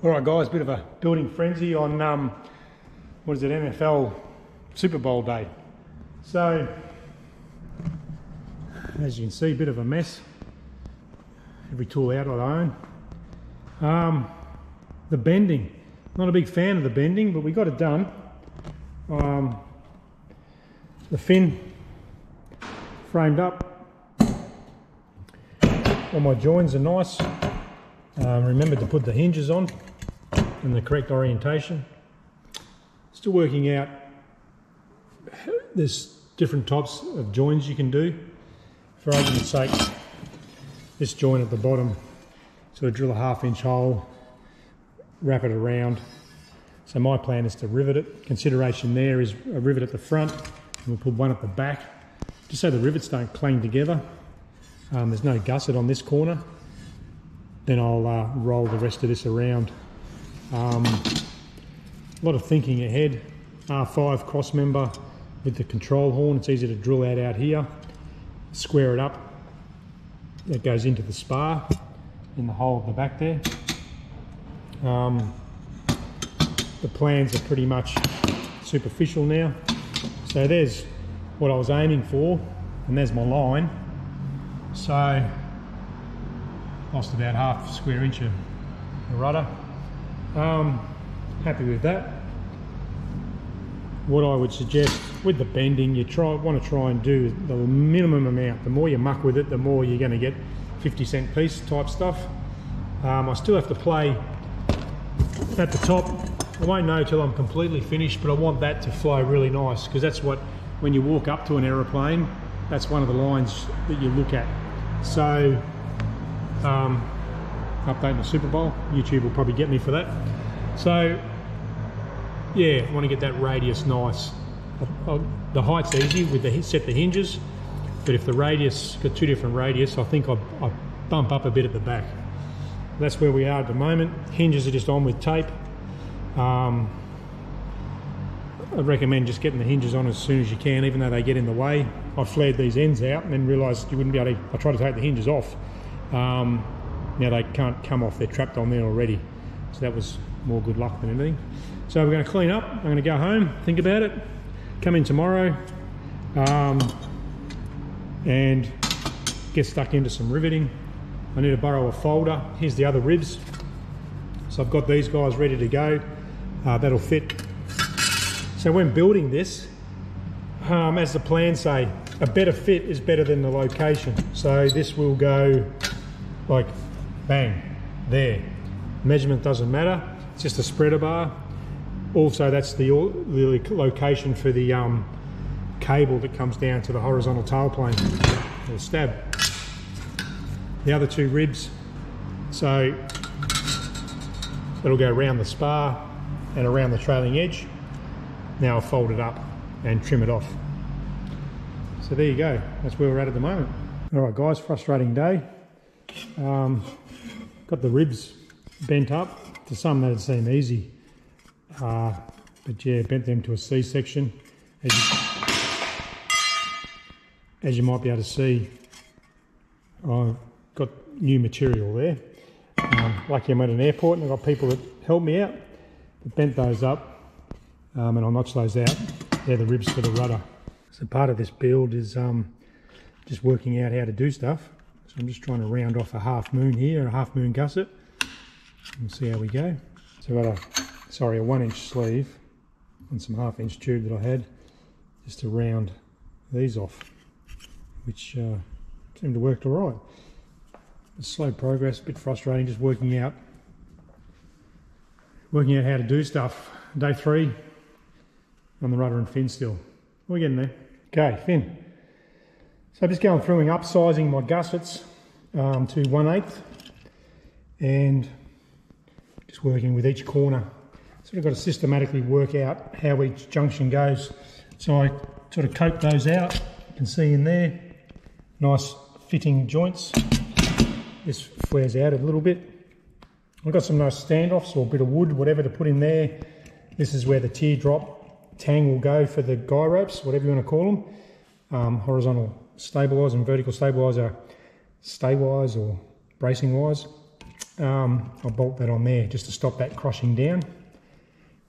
Alright guys, bit of a building frenzy on, what is it, NFL Super Bowl day. So, as you can see, a bit of a mess. Every tool out I own. The bending, not a big fan of the bending, but we got it done. The fin framed up. All my joins are nice. Remembered to put the hinges on in the correct orientation. Still working out, there's different types of joins you can do. For argument's sake, this joint at the bottom, sort of drill a 1/2 inch hole, wrap it around. So my plan is to rivet it. Consideration there is a rivet at the front, and we'll put one at the back, just so the rivets don't clang together. There's no gusset on this corner. Then I'll roll the rest of this around. A lot of thinking ahead. R5 cross member with the control horn. It's easy to drill out here. Square it up. That goes into the spar in the hole at the back there. The plans are pretty much superficial now. So there's what I was aiming for, and there's my line. So lost about 1/2 square inch of rudder. Happy with that. What I would suggest with the bending, you want to try and do the minimum amount. The more you muck with it, the more you're going to get 50-cent piece type stuff. I still have to play at the top. I won't know till I'm completely finished, but I want that to flow really nice, because that's what, when you walk up to an aeroplane, that's one of the lines that you look at. So updating the Super Bowl, YouTube will probably get me for that. So yeah, I want to get that radius nice. The height's easy with the set the hinges, but if the radius, got 2 different radius, I think I bump up a bit at the back. That's where we are at the moment. Hinges are just on with tape. I'd recommend just getting the hinges on as soon as you can, even though they get in the way. I flared these ends out and then realised you wouldn't be able to, I tried to take the hinges off. Now they can't come off, they're trapped on there already. So that was more good luck than anything. So we're going to clean up, I'm going to go home, think about it, come in tomorrow, and get stuck into some riveting. I need to borrow a folder. Here's the other ribs. So I've got these guys ready to go. That'll fit. So when building this, as the plans say, a better fit is better than the location. So this will go like bang, there. Measurement doesn't matter, it's just a spreader bar. Also, that's the location for the cable that comes down to the horizontal tailplane, or the stab. The other 2 ribs, so it'll go around the spar and around the trailing edge. Now I'll fold it up and trim it off. So there you go, that's where we're at the moment. All right guys, frustrating day. Got the ribs bent up. To some that'd seem easy, but yeah, bent them to a C-section. As you might be able to see, I've got new material there. Lucky I'm at an airport and I've got people that help me out. But bent those up, and I'll notch those out. They're the ribs for the rudder. So part of this build is just working out how to do stuff. So I'm just trying to round off a 1/2 moon here, a 1/2 moon gusset. And see how we go. So I've got a 1 inch sleeve and some 1/2 inch tube that I had just to round these off, which seemed to work all right. It's slow progress, a bit frustrating, just working out how to do stuff. Day 3 on the rudder and fin still. We're getting there. Okay, fin. So just going through and upsizing my gussets to 1/8, and just working with each corner. Sort of got to systematically work out how each junction goes. So I sort of coat those out. You can see in there, nice fitting joints. This flares out a little bit. I've got some nice standoffs or a bit of wood, whatever to put in there. This is where the teardrop tang will go for the guy ropes, whatever you want to call them. Horizontal stabiliser and vertical stabiliser stay wise or bracing wise. I'll bolt that on there just to stop that crushing down.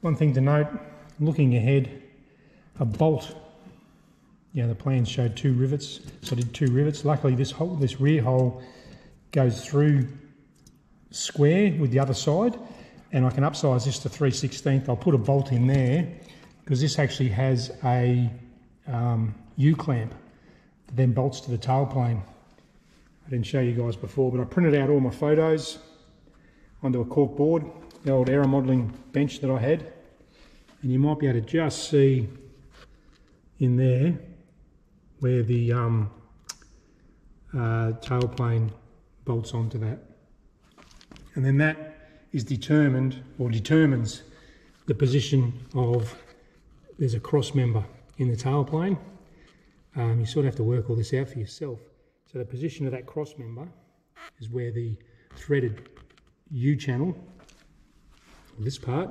One thing to note, looking ahead, a bolt, the plans showed 2 rivets, so I did 2 rivets. Luckily this rear hole goes through square with the other side, and I can upsize this to 3/16. I'll put a bolt in there because this actually has a U-clamp that then bolts to the tailplane. I didn't show you guys before, but I printed out all my photos onto a cork board, the old aero modelling bench that I had, and you might be able to just see in there where the tailplane bolts onto that. And then that is determined, or determines, the position of, there's a cross member in the tailplane. You sort of have to work all this out for yourself. So the position of that cross member is where the threaded U channel, or this part,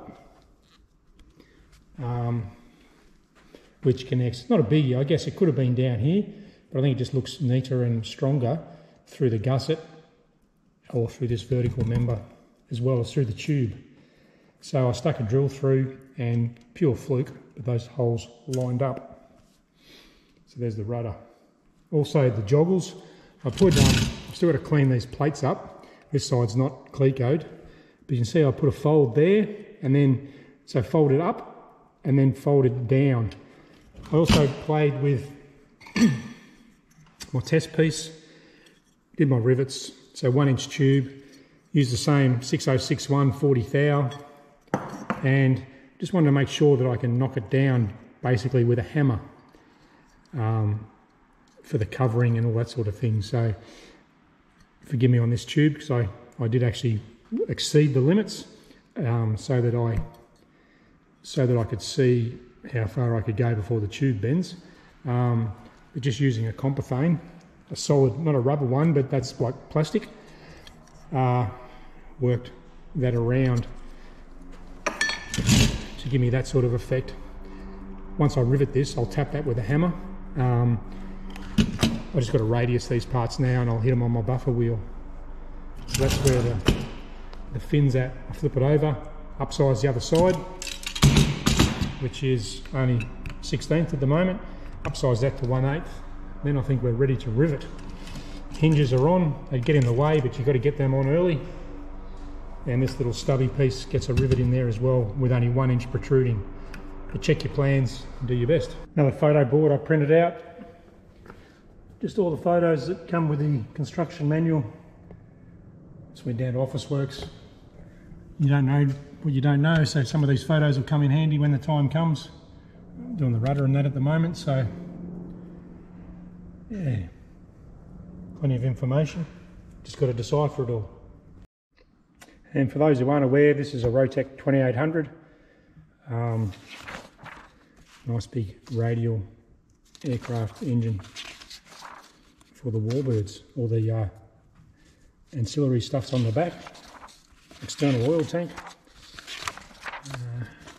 which connects, not a biggie, I guess it could have been down here, but I think it just looks neater and stronger through the gusset or through this vertical member, as well as through the tube. So I stuck a drill through, and pure fluke, but those holes lined up. So there's the rudder. Also the joggles, I've still got to clean these plates up. This side's not clecoed, but you can see I put a fold there, and then, so fold it up, and then fold it down. I also played with my test piece, did my rivets, so 1-inch tube, used the same 6061 40 thou, and just wanted to make sure that I can knock it down basically with a hammer for the covering and all that sort of thing. So forgive me on this tube, because I did actually exceed the limits, so that I could see how far I could go before the tube bends. But just using a compothane, a solid, not a rubber one, but that's like plastic, worked that around to give me that sort of effect. Once I rivet this, I'll tap that with a hammer. I just got to radius these parts now, and I'll hit them on my buffer wheel. So that's where the fin's at. I flip it over, upsize the other side, which is only 1/16 at the moment. Upsize that to 1/8. Then I think we're ready to rivet. Hinges are on, they get in the way, but you've got to get them on early. And this little stubby piece gets a rivet in there as well, with only 1 inch protruding. But check your plans and do your best. Another photo board I printed out. Just all the photos that come with the construction manual. Just went down to Officeworks. You don't know what you don't know, so some of these photos will come in handy when the time comes. I'm doing the rudder and that at the moment, so yeah, plenty of information. Just got to decipher it all. And for those who aren't aware, this is a Rotec 2800. Nice big radial aircraft engine for the warbirds. All the ancillary stuff's on the back. External oil tank.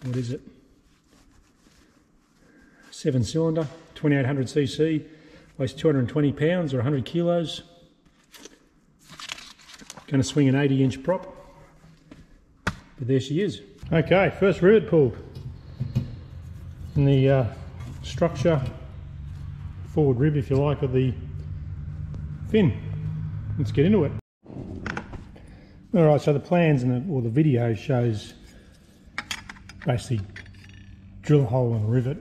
What is it? 7-cylinder, 2800cc, weighs 220 pounds or 100 kilos. Going to swing an 80-inch prop. But there she is. Okay, first rivet pulled. And the structure, forward rib if you like, of the fin. Let's get into it. Alright, so the plans or the video shows basically drill hole and rivet,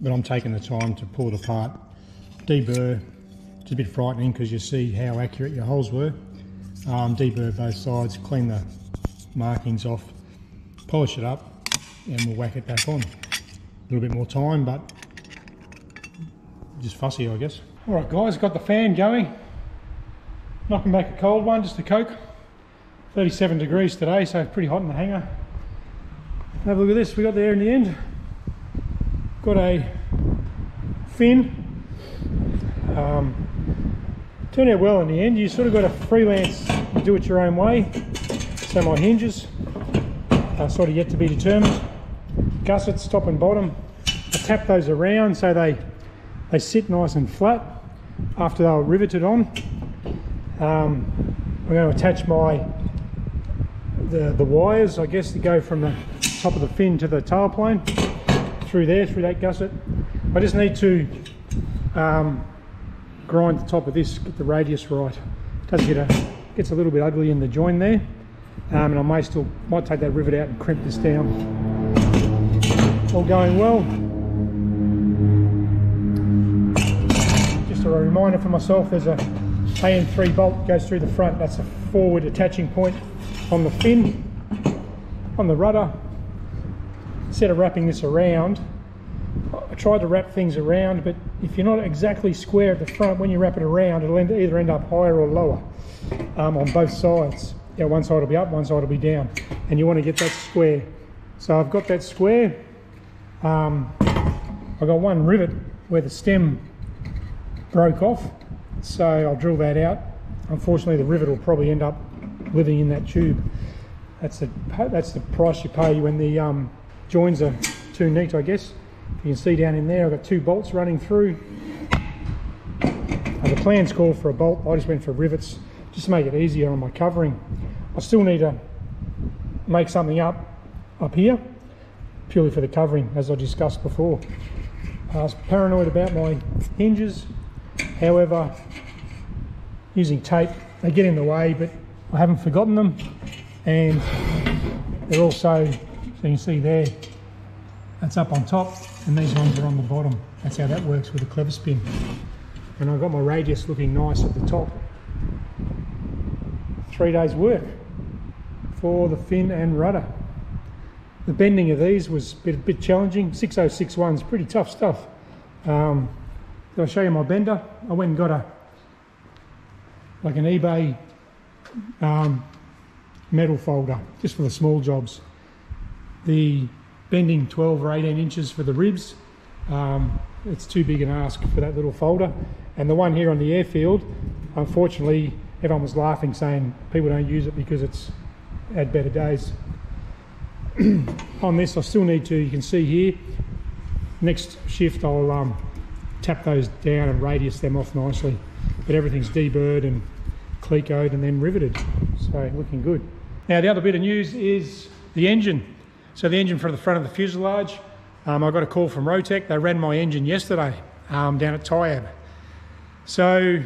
but I'm taking the time to pull it apart, deburr. It's a bit frightening because you see how accurate your holes were. Deburr both sides, clean the markings off, polish it up, and we'll whack it back on. A little bit more time, but just fussy, I guess. Alright guys, got the fan going. Knocking back a cold one, just a Coke. 37 degrees today, so pretty hot in the hangar. Have a look at this, we got there in the end. Got a fin. Turned out well in the end. You sort of got to freelance, do it your own way. So my hinges are sort of yet to be determined. Gussets, top and bottom. I tap those around so they sit nice and flat after they were riveted on. I'm going to attach my the wires, I guess, to go from the top of the fin to the tailplane through there, through that gusset. I just need to grind the top of this, get the radius right. Gets a little bit ugly in the join there, and I might take that rivet out and crimp this down. All going well. Just a reminder for myself, there's a AN3 bolt that goes through the front. That's a forward attaching point on the fin, on the rudder. Instead of wrapping this around, I tried to wrap things around, but if you're not exactly square at the front, when you wrap it around, it'll either end up higher or lower on both sides. Yeah, one side will be up, one side will be down, and you want to get that square. So I've got that square. I've got one rivet where the stem broke off, so I'll drill that out. Unfortunately, the rivet will probably end up living in that tube. That's the price you pay when the joins are too neat, I guess. You can see down in there, I've got 2 bolts running through. The plans call for a bolt. I just went for rivets just to make it easier on my covering. I still need to make something up here, purely for the covering, as I discussed before. I was paranoid about my hinges. However, using tape, they get in the way, but I haven't forgotten them. And they're also, so you can see there, that's up on top, and these ones are on the bottom. That's how that works with a clever spin. And I've got my radius looking nice at the top. 3 days work for the fin and rudder. The bending of these was a bit challenging. 6061's pretty tough stuff. I'll show you my bender. I went and got an eBay metal folder just for the small jobs. The bending 12 or 18 inches for the ribs. It's too big an ask for that little folder. And the one here on the airfield, unfortunately, everyone was laughing, saying people don't use it because it's had better days. On this, I still need to, you can see here, next shift I'll tap those down and radius them off nicely. But everything's deburred and clecoed and then riveted, so looking good. Now the other bit of news is the engine. So the engine for the front of the fuselage, I got a call from Rotec. They ran my engine yesterday down at Tyab. So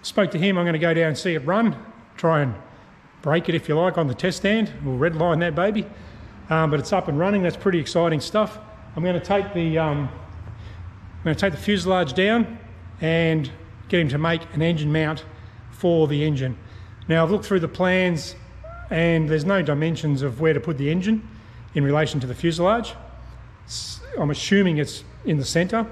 spoke to him. I'm going to go down and see it run, try and break it if you like on the test stand. We'll red line that baby, but it's up and running. That's pretty exciting stuff. I'm going to take the fuselage down and get him to make an engine mount for the engine. Now I've looked through the plans and there's no dimensions of where to put the engine in relation to the fuselage. I'm assuming it's in the centre,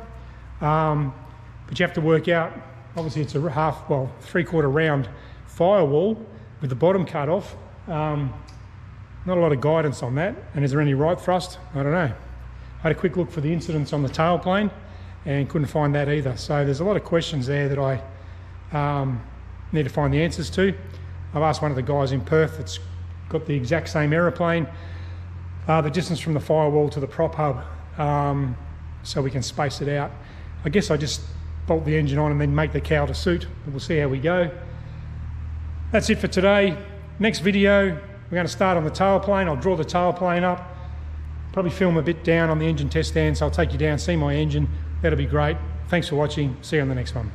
but you have to work out, obviously it's a 3/4 round firewall with the bottom cut off. Not a lot of guidance on that. And is there any right thrust? I don't know. I had a quick look for the incidence on the tailplane and couldn't find that either. So there's a lot of questions there that I need to find the answers to. I've asked one of the guys in Perth that's got the exact same aeroplane, the distance from the firewall to the prop hub, so we can space it out. I guess I just bolt the engine on and then make the cowl to suit, and we'll see how we go. That's it for today. Next video, we're going to start on the tailplane. I'll draw the tailplane up, probably film a bit down on the engine test stand, so I'll take you down, see my engine. That'll be great. Thanks for watching. See you on the next one.